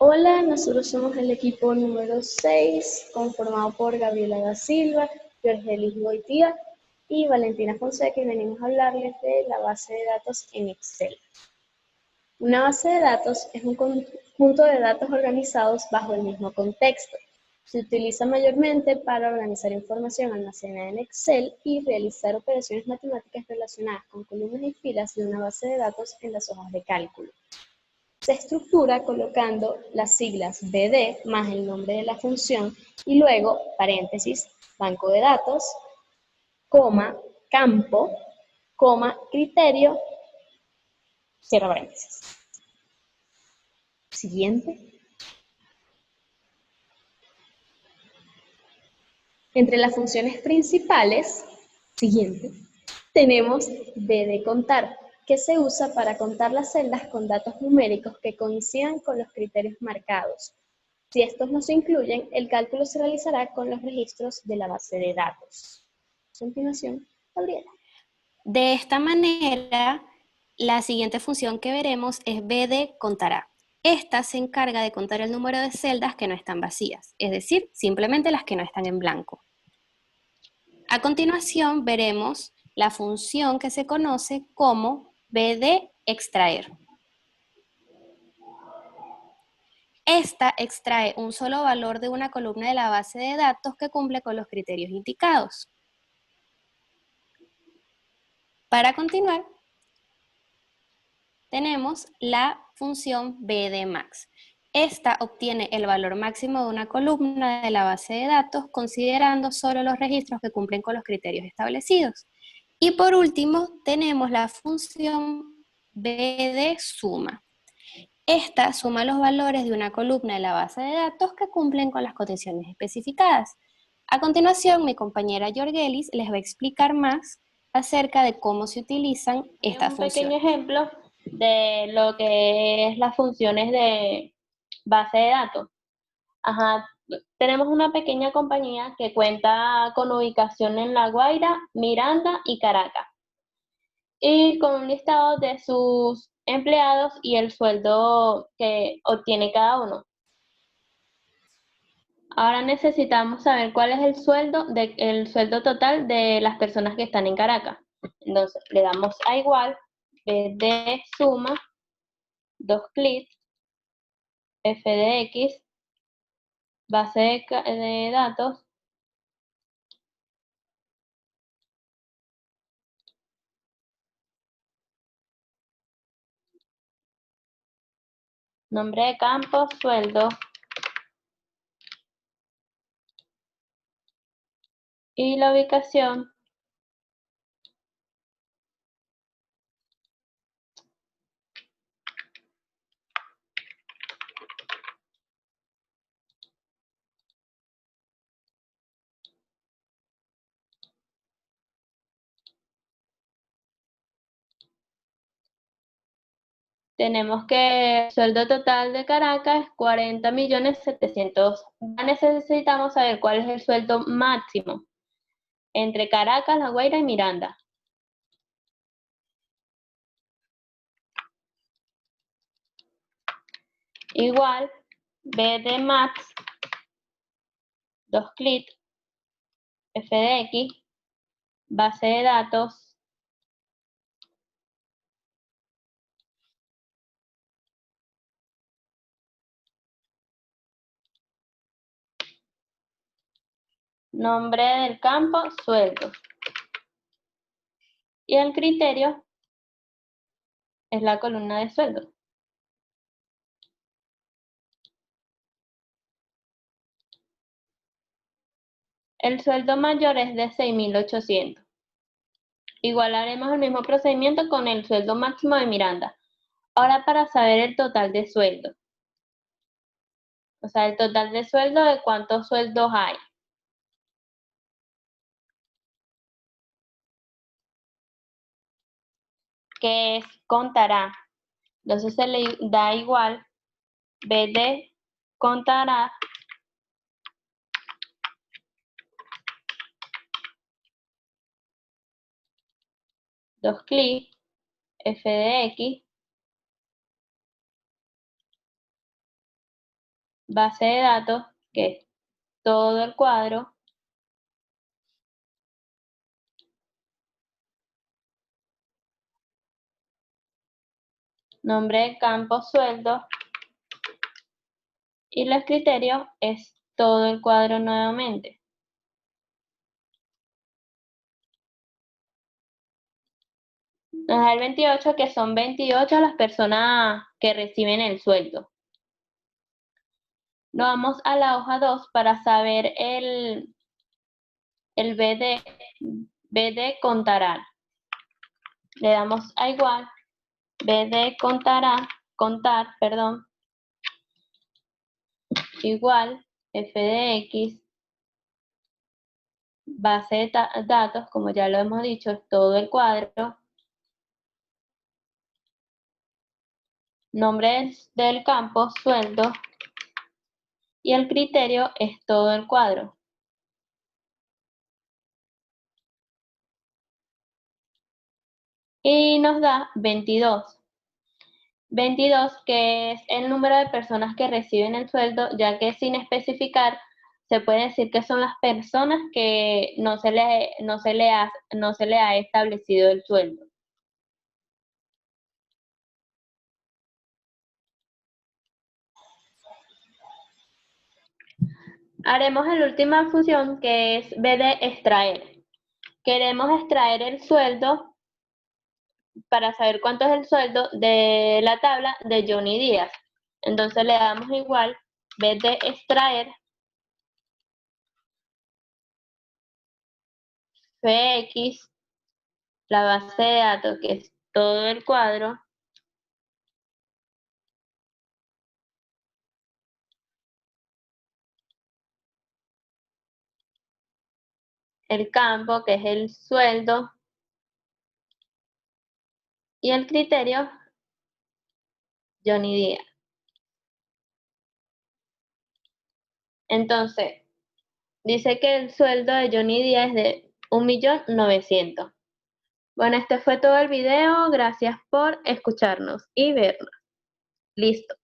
Hola, nosotros somos el equipo número 6, conformado por Gabriela da Silva, Jorgelis Goitía y Valentina Fonseca, y venimos a hablarles de la base de datos en Excel. Una base de datos es un conjunto de datos organizados bajo el mismo contexto. Se utiliza mayormente para organizar información almacenada en Excel y realizar operaciones matemáticas relacionadas con columnas y filas de una base de datos en las hojas de cálculo. Se estructura colocando las siglas BD más el nombre de la función y luego, paréntesis, banco de datos, coma, campo, coma, criterio, cierra paréntesis. Siguiente. Entre las funciones principales, siguiente, tenemos BD contar, que se usa para contar las celdas con datos numéricos que coincidan con los criterios marcados. Si estos no se incluyen, el cálculo se realizará con los registros de la base de datos. A continuación, Gabriela. De esta manera, la siguiente función que veremos es BD contará. Esta se encarga de contar el número de celdas que no están vacías, es decir, simplemente las que no están en blanco. A continuación veremos la función que se conoce como BD extraer. Esta extrae un solo valor de una columna de la base de datos que cumple con los criterios indicados. Para continuar, tenemos la función BDMax. Esta obtiene el valor máximo de una columna de la base de datos considerando solo los registros que cumplen con los criterios establecidos. Y por último, tenemos la función BDSuma. Esta suma los valores de una columna de la base de datos que cumplen con las condiciones especificadas. A continuación, mi compañera Jorgelis les va a explicar más acerca de cómo se utilizan estas funciones. Un pequeño ejemplo de lo que es las funciones de base de datos. Tenemos una pequeña compañía que cuenta con ubicación en La Guaira, Miranda y Caracas, y con un listado de sus empleados y el sueldo que obtiene cada uno. Ahora necesitamos saber cuál es el sueldo total de las personas que están en Caracas. Entonces le damos a igual, BD suma, 2 clics, f de x, base de datos, nombre de campo, sueldo, y la ubicación. Tenemos que el sueldo total de Caracas es 40.700.000. Necesitamos saber cuál es el sueldo máximo entre Caracas, La Guaira y Miranda. Igual, BD max, 2 clics, f de x, base de datos, nombre del campo, sueldo. Y el criterio es la columna de sueldo. El sueldo mayor es de 6.800. Igual haremos el mismo procedimiento con el sueldo máximo de Miranda. Ahora para saber el total de sueldo. O sea, el total de sueldo de cuántos sueldos hay. Que es contará. Entonces se le da igual BD contará dos clics, f de x, base de datos, que es todo el cuadro, nombre de campo, sueldo, y los criterios es todo el cuadro nuevamente. Nos da el 28, que son 28 las personas que reciben el sueldo. Nos vamos a la hoja 2 para saber el BD contará. Le damos a igual, BD contar, perdón, igual, f de x, base de datos, como ya lo hemos dicho, es todo el cuadro. Nombre del campo, sueldo, y el criterio es todo el cuadro. Y nos da 22. 22, que es el número de personas que reciben el sueldo, ya que sin especificar se puede decir que son las personas que no se le ha establecido el sueldo. Haremos la última función, que es BD extraer. Queremos extraer el sueldo para saber cuánto es el sueldo de la tabla de Johnny Díaz. Entonces le damos igual, BD extraer, fx, la base de datos, que es todo el cuadro, el campo, que es el sueldo, y el criterio, Johnny Díaz. Entonces, dice que el sueldo de Johnny Díaz es de 1.900.000. Bueno, este fue todo el video. Gracias por escucharnos y vernos. Listo.